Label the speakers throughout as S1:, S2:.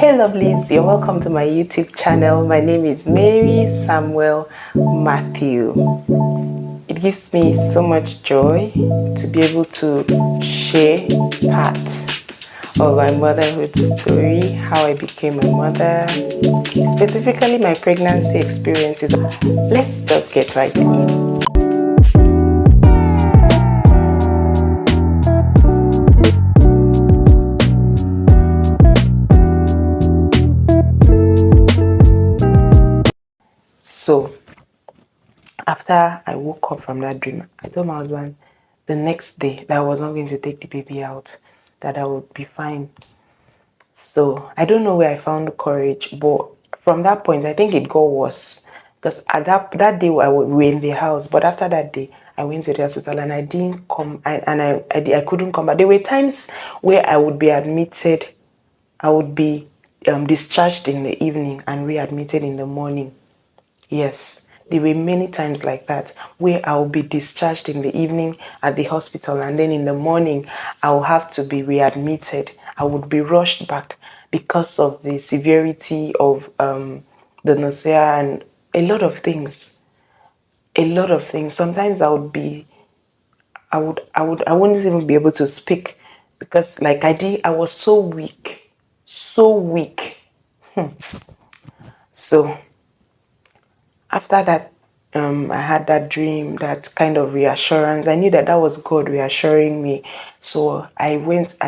S1: Hey lovelies, you're welcome to my YouTube channel. My name is Mary Samuel Matthew. It gives me so much joy to be able to share part of my motherhood story, how I became a mother, specifically my pregnancy experiences. Let's just get right in. So, after I woke up from that dream, I told my husband the next day that I was not going to take the baby out, that I would be fine. So I don't know where I found courage, but from that point, I think it got worse. Because at that day, we were in the house, but after that day, I went to the hospital and I didn't come, I couldn't come back. There were times where I would be admitted, I would be discharged in the evening and readmitted in the morning. Yes, there were many times like that where I'll be discharged in the evening at the hospital, and then in the morning I'll have to be readmitted. I would be rushed back because of the severity of the nausea and a lot of things. A lot of things. Sometimes I wouldn't even be able to speak because, like I was so weak, so weak. So after that, I had that dream, that kind of reassurance. I knew that that was God reassuring me. So I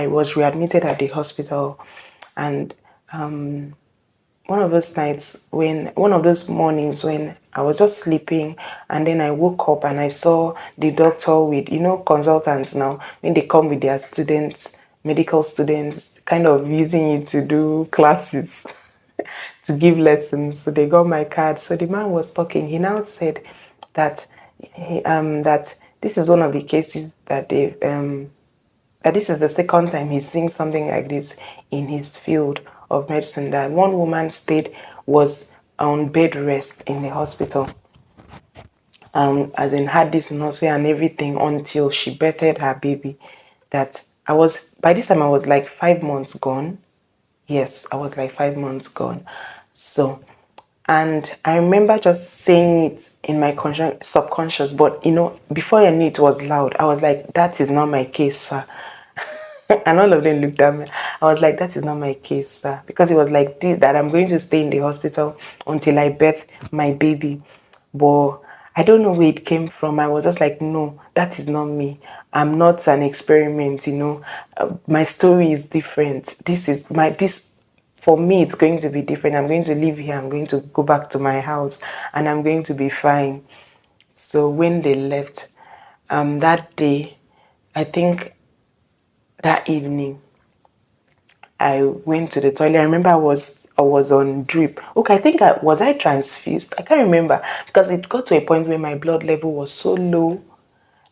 S1: was readmitted at the hospital. And one of those nights one of those mornings when I was just sleeping, and then I woke up and I saw the doctor with, consultants now, when they come with their students, medical students, kind of using it to do classes. To give lessons. So they got my card. So the man was talking. He now said that that this is one of the cases that that this is the second time he's seeing something like this in his field of medicine. That one woman was on bed rest in the hospital, as in had this nausea and everything until she birthed her baby. That by this time I was like 5 months gone. Yes, I was like 5 months gone. So, and I remember just saying it in my subconscious, but before I knew it was loud, I was like, that is not my case, sir. And all of them looked at me. I was like, that is not my case, sir. Because it was like this, that I'm going to stay in the hospital until I birth my baby. But I don't know where it came from. I was just like, no, that is not me. I'm not an experiment. My story is different. This for me, it's going to be different. I'm going to live here. I'm going to go back to my house and I'm going to be fine. So when they left, that day, I think that evening, I went to the toilet. I remember I was on drip. Okay, I think I transfused. I can't remember because it got to a point where my blood level was so low,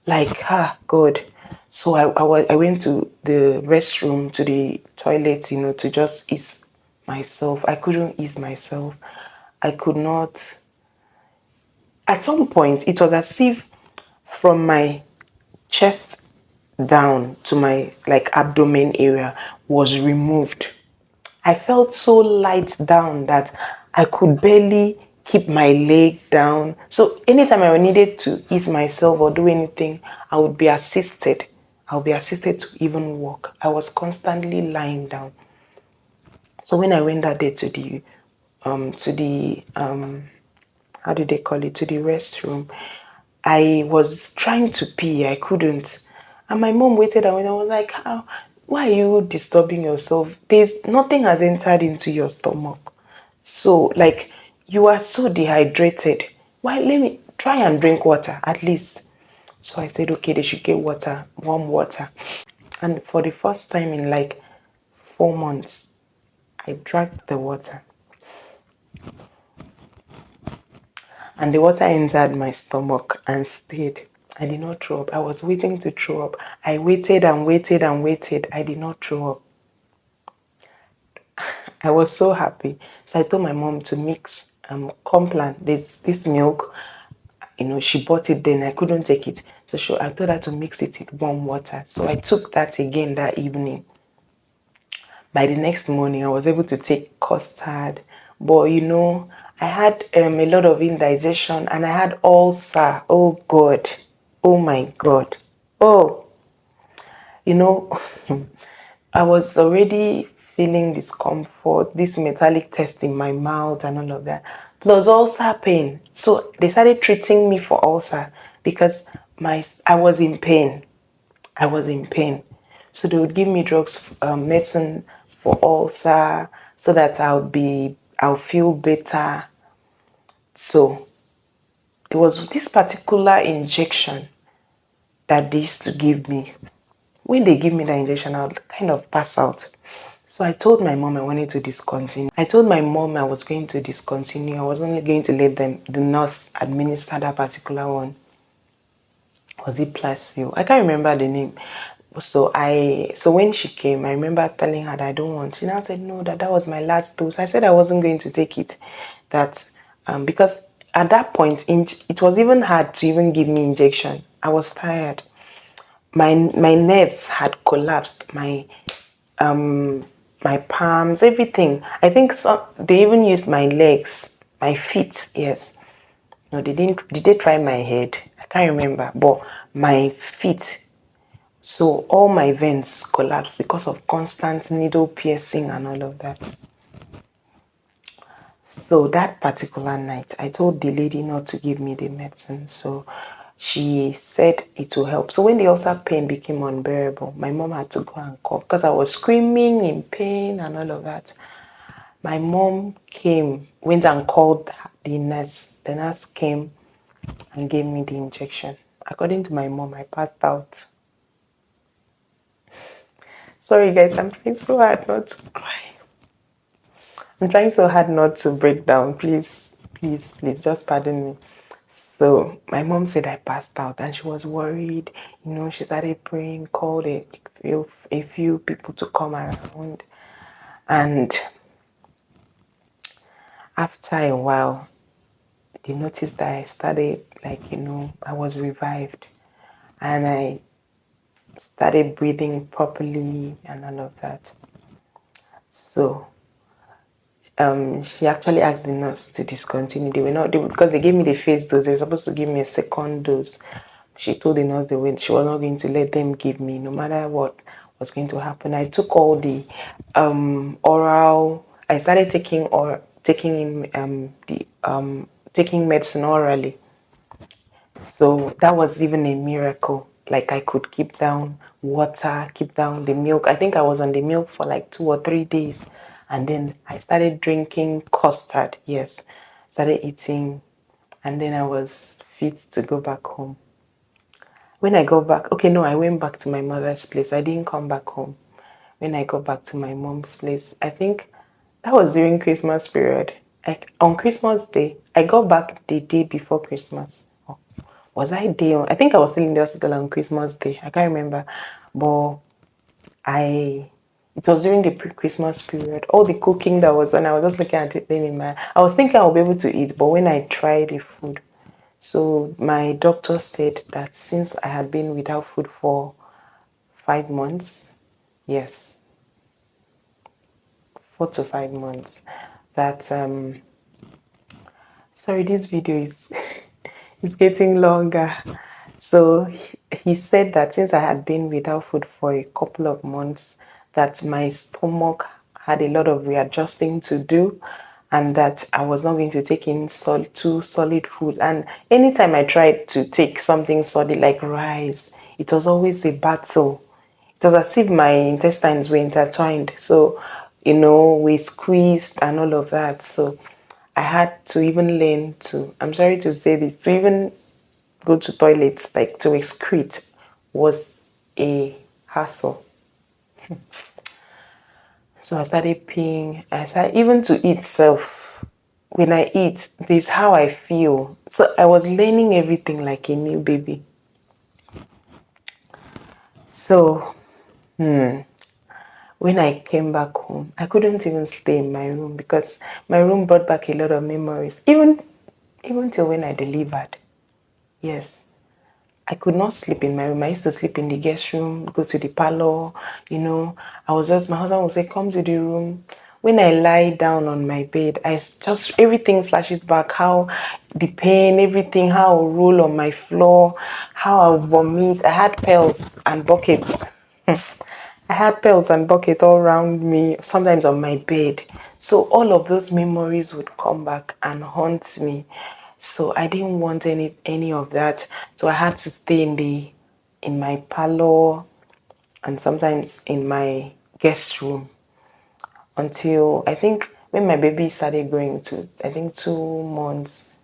S1: like God. So I went to the restroom, to the toilet, to just ease myself. I couldn't ease myself. I could not. At some point, it was as if from my chest down to my like abdomen area was removed. I felt so light down that I could barely keep my leg down. So anytime I needed to ease myself or do anything, I would be assisted. I'll be assisted to even walk. I was constantly lying down. So when I went that day to the how do they call it, to the restroom, I was trying to pee, I couldn't. And my mom waited and I was like, how, why are you disturbing yourself? There's nothing has entered into your stomach. So like you are so dehydrated. Why, let me try and drink water at least. So I said, okay, they should get water, warm water. And for the first time in like 4 months, I drank the water. And the water entered my stomach and stayed. I did not throw up. I was waiting to throw up. I waited and waited and waited. I did not throw up. I was so happy. So I told my mom to mix Complan, this milk. She bought it then. I couldn't take it. So I told her to mix it with warm water. So I took that again that evening. By the next morning, I was able to take custard. But I had a lot of indigestion and I had ulcer. Oh God. Oh my God. Oh, you know, I was already feeling discomfort, this metallic taste in my mouth and all of that, plus ulcer pain. So they started treating me for ulcer because I was in pain. I was in pain. So they would give me drugs, medicine for ulcer, so that I'll feel better. So it was this particular injection that they used to give me. When they give me the injection, I'll kind of pass out. So I told my mom I wanted to discontinue. I told my mom I was going to discontinue. I was only going to let the nurse administer that particular one. Was it Placio? I can't remember the name. So when she came, I remember telling her that I don't want. She now said no, that was my last dose. I said I wasn't going to take it. That because at that point it was even hard to even give me injection. I was tired. My nerves had collapsed. My palms, everything. I think they even used my legs, my feet. Yes. No, they didn't. Did they try my head? I can't remember. But my feet. So all my veins collapsed because of constant needle piercing and all of that. So that particular night, I told the lady not to give me the medicine. So she said it will help. So when the ulcer pain became unbearable, my mom had to go and call because I was screaming in pain and all of that. My mom went and called the nurse. The nurse came and gave me the injection. According to my mom, I passed out. Sorry guys, I'm trying so hard not to cry. I'm trying so hard not to break down. Please, please, please, just pardon me. So my mom said I passed out and she was worried. She started praying, called a few people to come around. And after a while, they noticed that I started, I was revived. And I started breathing properly and all of that. So she actually asked the nurse to discontinue. Because they gave me the first dose. They were supposed to give me a second dose. She told the nurse she was not going to let them give me, no matter what was going to happen. I took all the oral. I started taking medicine orally. So that was even a miracle. Like I could keep down water, keep down the milk. I think I was on the milk for like 2 or 3 days. And then I started drinking custard. Yes. Started eating. And then I was fit to go back home. When I got back, okay, no, I went back to my mother's place. I didn't come back home. When I got back to my mom's place, I think that was during Christmas period. Like on Christmas Day, I got back the day before Christmas. Was I there? I think I was still in the hospital on Christmas Day. I can't remember. But it was during the pre-Christmas period. All the cooking that was done, I was just looking at it then I was thinking I'll be able to eat, but when I tried the food, so my doctor said that since I had been without food for 5 months, yes, 4 to 5 months, that sorry, this video is is getting longer. So he said that since I had been without food for a couple of months, that my stomach had a lot of readjusting to do, and that I was not going to take in too solid food. And anytime I tried to take something solid like rice, it was always a battle. It was as if my intestines were intertwined. So, we squeezed and all of that. So I had to even learn to, I'm sorry to say this, to even go to toilets, like to excrete, was a hassle. So I started peeing. I started even to eat self. When I eat, this is how I feel. So I was learning everything like a new baby. So when I came back home, I couldn't even stay in my room because my room brought back a lot of memories. Even till when I delivered. Yes. I could not sleep in my room. I used to sleep in the guest room, go to the parlor, you know. My husband would say, come to the room. When I lie down on my bed, just, everything flashes back, how the pain, everything, how I roll on my floor, how I vomit. I had pails and buckets. I had pails and buckets all around me, sometimes on my bed. So all of those memories would come back and haunt me. So I didn't want any of that. So I had to stay in my parlor and sometimes in my guest room until I think when my baby started growing to, I think 2 months.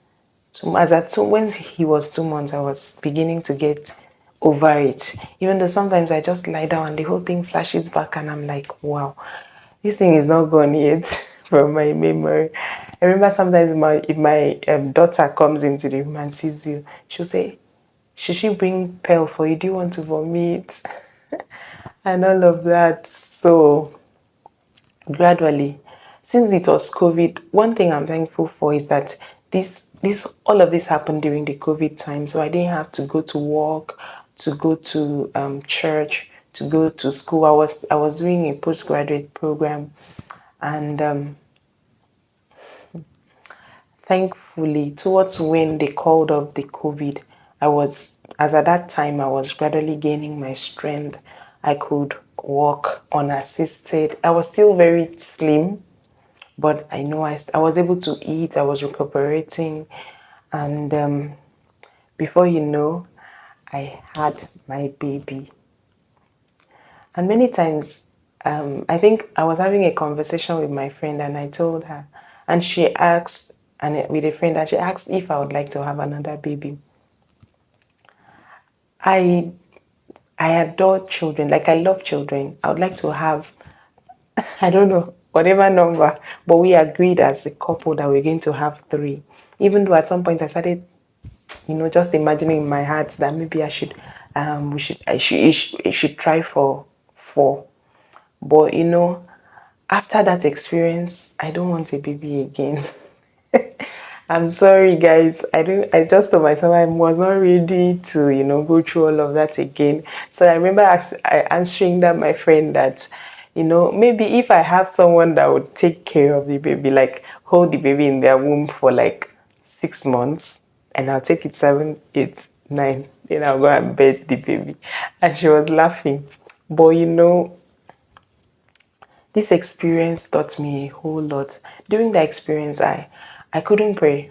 S1: So as at two, when he was 2 months, I was beginning to get over it. Even though sometimes I just lie down and the whole thing flashes back, and I'm like, wow, this thing is not gone yet from my memory. I remember sometimes if my daughter comes into the room and sees you, she'll say, should she bring Pearl for you? Do you want to vomit? And all of that. So gradually, since it was COVID, one thing I'm thankful for is that this all of this happened during the COVID time. So I didn't have to go to work, to go to church, to go to school. I was doing a postgraduate program, and thankfully, towards when they called off the COVID, as at that time, I was gradually gaining my strength. I could walk unassisted. I was still very slim, but I know I was able to eat. I was recuperating. And before you know, I had my baby. And many times, I think I was having a conversation with my friend, and I told her, and she asked, and with a friend, and she asked if I would like to have another baby. I I adore children, like I love children. I would like to have, I don't know, whatever number, but we agreed as a couple that we're going to have three. Even though at some point I started, just imagining in my heart that maybe I should try for four. But after that experience, I don't want a baby again. I'm sorry, guys. I just told myself I was not ready to, go through all of that again. So I remember answering that my friend that, maybe if I have someone that would take care of the baby, like hold the baby in their womb for like 6 months, and I'll take it 7, 8, 9, then I'll go and bed the baby. And she was laughing. But this experience taught me a whole lot. During that experience, I couldn't pray.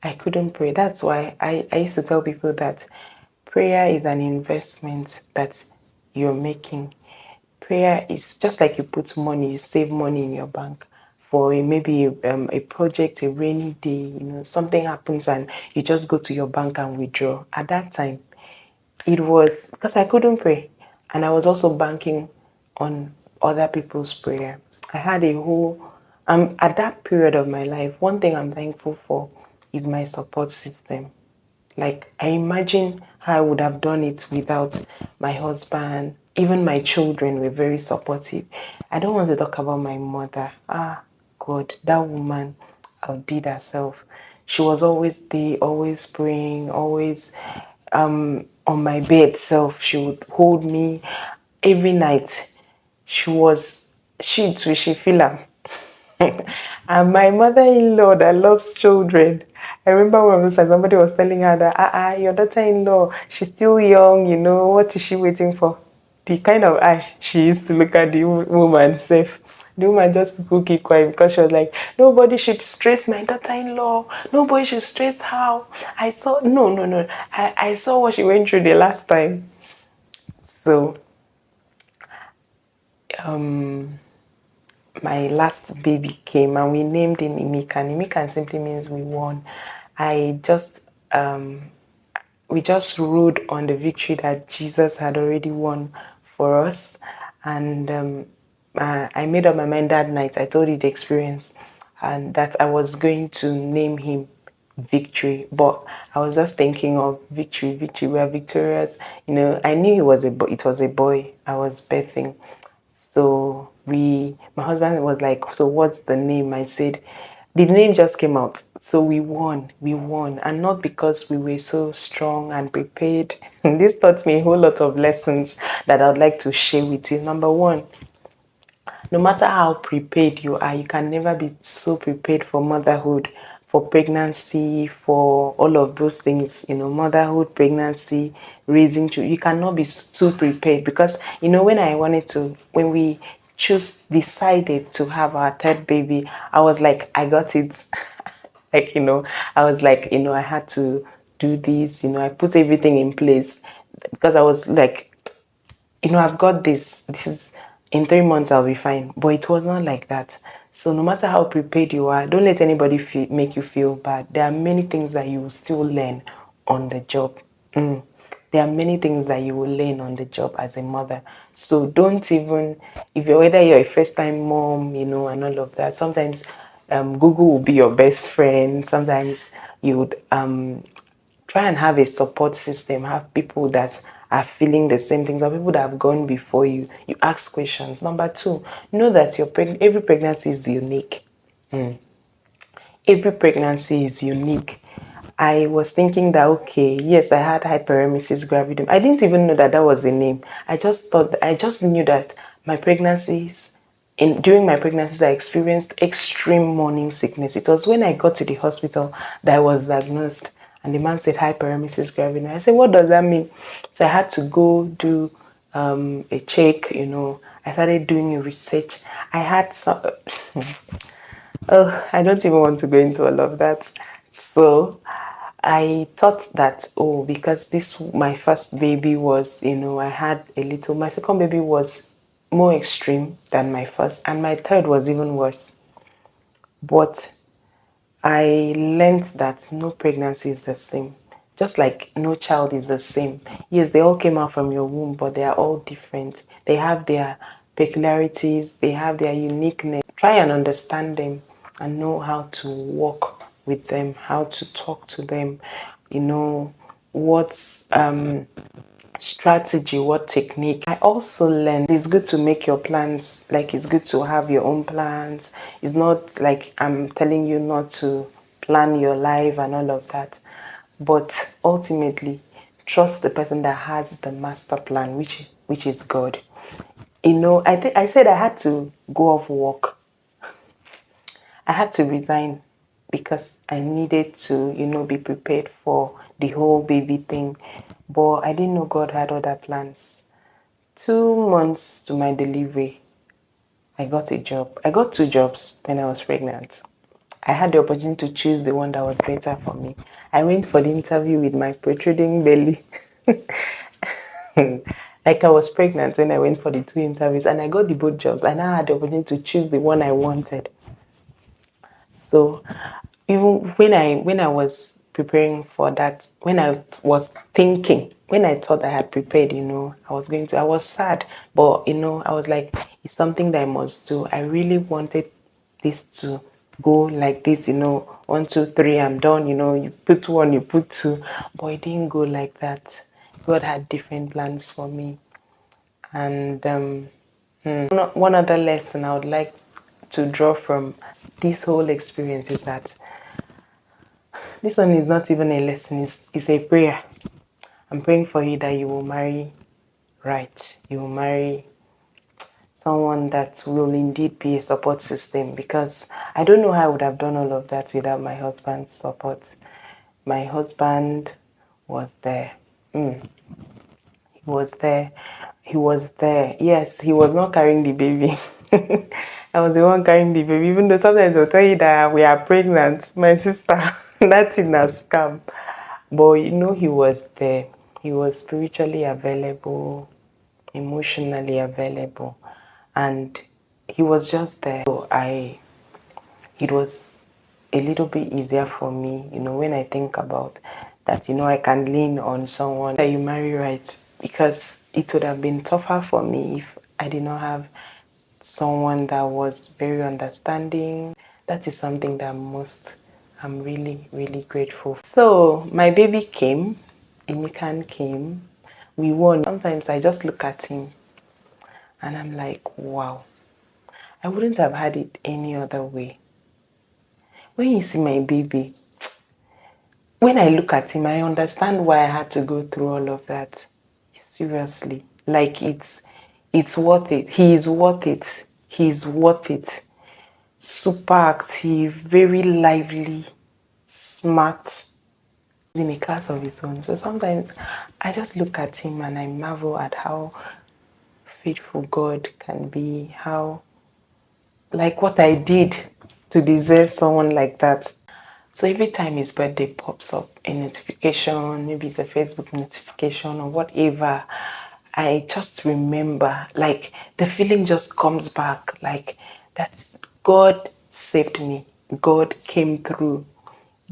S1: I couldn't pray. That's why I used to tell people that prayer is an investment that you're making. Prayer is just like you put money, you save money in your bank for maybe a project, a rainy day, something happens and you just go to your bank and withdraw. At that time, it was because I couldn't pray, and I was also banking on other people's prayer. I had a whole, at that period of my life, one thing I'm thankful for is my support system. Like, I imagine how I would have done it without my husband. Even my children were very supportive. I don't want to talk about my mother. God, that woman outdid herself. She was always there, always praying, always on my bed self. She would hold me every night. She was, she too, she feel am. And my mother-in-law that loves children. I remember when somebody was telling her that, your daughter-in-law, she's still young, what is she waiting for? The kind of eye she used to look at the woman safe. The woman just keep quiet because she was like, nobody should stress my daughter-in-law. Nobody should stress her. I saw, no, no, no. I saw what she went through the last time. So, my last baby came and we named him Imika. And Imika simply means we won. I just we just rode on the victory that Jesus had already won for us. And I made up my mind that night. I told you the experience, and that I was going to name him Victory. But I was just thinking of victory, victory. We are victorious. I knew he was a boy. It was a boy I was birthing. So my husband was like, so what's the name? I said, the name just came out. So we won, and not because we were so strong and prepared. This taught me a whole lot of lessons that I would like to share with you. Number one, no matter how prepared you are, you can never be so prepared for motherhood, for pregnancy, for all of those things, motherhood, pregnancy, raising children. You cannot be too prepared because, when we decided to have our third baby, I was like, I got it. like, I was like, I had to do this, I put everything in place because I was like, I've got this. This is in 3 months I'll be fine. But it was not like that. So no matter how prepared you are, don't let anybody make you feel bad. There are many things that you will still learn on the job. There are many things that you will learn on the job as a mother. So don't even, if you're whether you're a first time mom, and all of that. Sometimes Google will be your best friend. Sometimes you would try and have a support system, have people that are feeling the same things, or people that have gone before you. You ask questions. Number two, know that every pregnancy is unique. Every pregnancy is unique. I was thinking that, okay, yes, I had hyperemesis gravidum. I didn't even know that that was a name. I just knew that my pregnancies, during my pregnancies, I experienced extreme morning sickness. It was when I got to the hospital that I was diagnosed, and the man said hyperemesis gravidum. I said, what does that mean? So I had to go do a check. I started doing a research. I had some. Oh, I don't even want to go into all of that. So I thought that, oh, because this my first baby was, I had a little, my second baby was more extreme than my first, and my third was even worse. But I learned that no pregnancy is the same. Just like no child is the same. Yes, they all came out from your womb, but they are all different. They have their peculiarities, they have their uniqueness. Try and understand them and know how to walk with them, how to talk to them, what's strategy, what technique. I also learned it's good to make your plans, like it's good to have your own plans. It's not like I'm telling you not to plan your life and all of that, but ultimately trust the person that has the master plan, which is God. I think I said I had to go off work. I had to resign because I needed to, be prepared for the whole baby thing. But I didn't know God had other plans. 2 months to my delivery, I got a job. I got two jobs when I was pregnant. I had the opportunity to choose the one that was better for me. I went for the interview with my protruding belly. Like I was pregnant when I went for the two interviews, and I got the both jobs. I now had the opportunity to choose the one I wanted. So even when I was preparing for that, when I was thinking, when I thought I had prepared, I was sad, but I was like, it's something that I must do. I really wanted this to go like this, 1, 2, 3, I'm done, you put one, you put two, but it didn't go like that. God had different plans for me. And one other lesson I would like to draw from this whole experience is that this one is not even a lesson, it's a prayer. I'm praying for you that you will marry right. You will marry someone that will indeed be a support system, because I don't know how I would have done all of that without my husband's support. My husband was there. He was there. He was there. Yes, he was not carrying the baby. I was the one carrying the baby, even though sometimes they'll tell you that we are pregnant. My sister, that's in a scam. But he was there. He was spiritually available, emotionally available, and he was just there. So it was a little bit easier for me, when I think about that, I can lean on someone that you marry right, because it would have been tougher for me if I did not have someone that was very understanding. That is something that I'm really, really grateful for. So my baby came, Inikan came, we won. Sometimes I just look at him and I'm like, wow, I wouldn't have had it any other way. when you see my baby, when I look at him, I understand why I had to go through all of that. Seriously, like it's worth it. He is worth it. He's worth it. Super active, very lively, smart, in a class of his own. So sometimes I just look at him and I marvel at how faithful God can be, how, like, what I did to deserve someone like that. So every time his birthday pops up, a notification, maybe it's a Facebook notification or whatever, I just remember, like, the feeling just comes back, like that God saved me, God came through,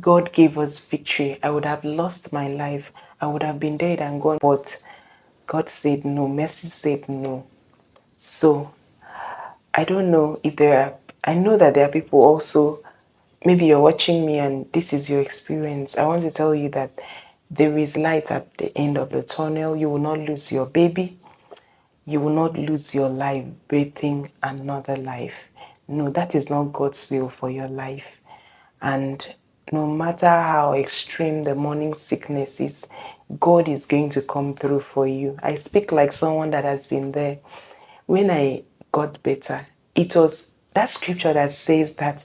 S1: God gave us victory. I would have lost my life, I would have been dead and gone, but God said no, mercy said no. So I don't know if there are, I know that there are people also, maybe you're watching me and this is your experience. I want to tell you that there is light at the end of the tunnel. You will not lose your baby. You will not lose your life breathing another life. No, that is not God's will for your life. And no matter how extreme the morning sickness is, God is going to come through for you. I speak like someone that has been there. When I got better, it was that scripture that says that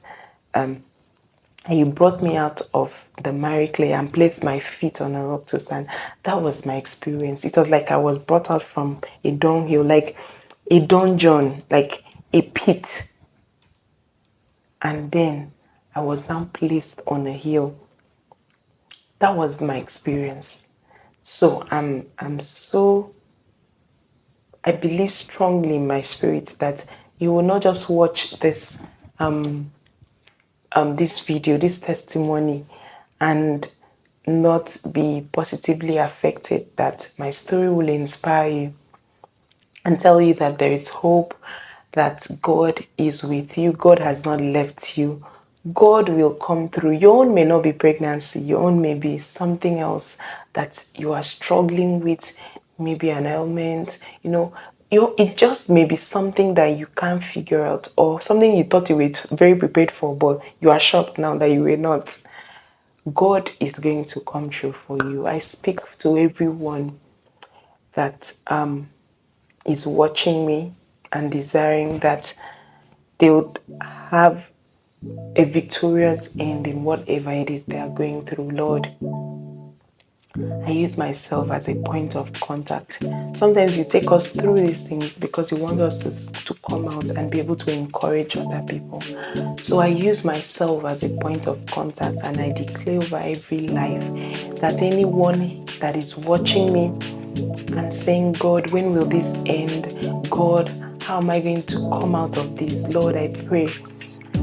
S1: you brought me out of the miry clay and placed my feet on a rock to stand. That was my experience. It was like I was brought out from a dunghill, like a dungeon, like a pit. And then I was now placed on a hill. That was my experience. So I believe strongly in my spirit that you will not just watch this video, this testimony, and not be positively affected, that my story will inspire you and tell you that there is hope, that God is with you, God has not left you, God will come through. Your own may not be pregnancy, your own may be something else that you are struggling with, maybe an ailment, it just may be something that you can't figure out, or something you thought you were very prepared for, but you are shocked now that you were not. God is going to come through for you. I speak to everyone that is watching me and desiring that they would have a victorious end in whatever it is they are going through. Lord, I use myself as a point of contact. Sometimes you take us through these things because you want us to come out and be able to encourage other people. So I use myself as a point of contact, and I declare over every life that anyone that is watching me and saying, God, when will this end? God, how am I going to come out of this? Lord, I pray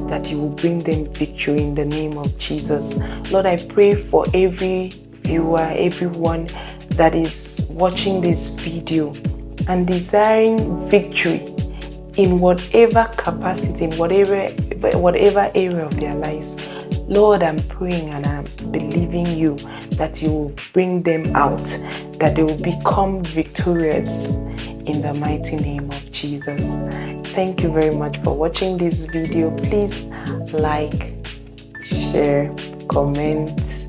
S1: that you will bring them victory in the name of Jesus. Lord, I pray for every viewer, everyone that is watching this video and desiring victory in whatever capacity, in whatever area of their lives. Lord, I'm praying and I'm believing you that you will bring them out, that they will become victorious in the mighty name of Jesus. Thank you very much for watching this video. Please like, share, comment,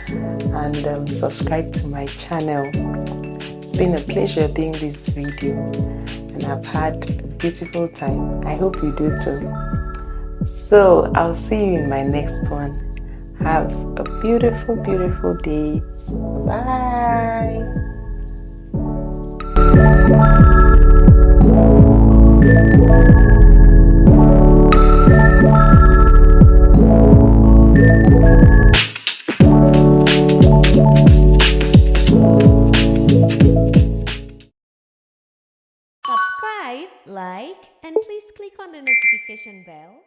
S1: and subscribe to my channel. It's been a pleasure doing this video, and I've had a beautiful time. I hope you do too. So I'll see you in my next one. Have a beautiful, beautiful day. Bye.
S2: Subscribe, like, and please click on the notification bell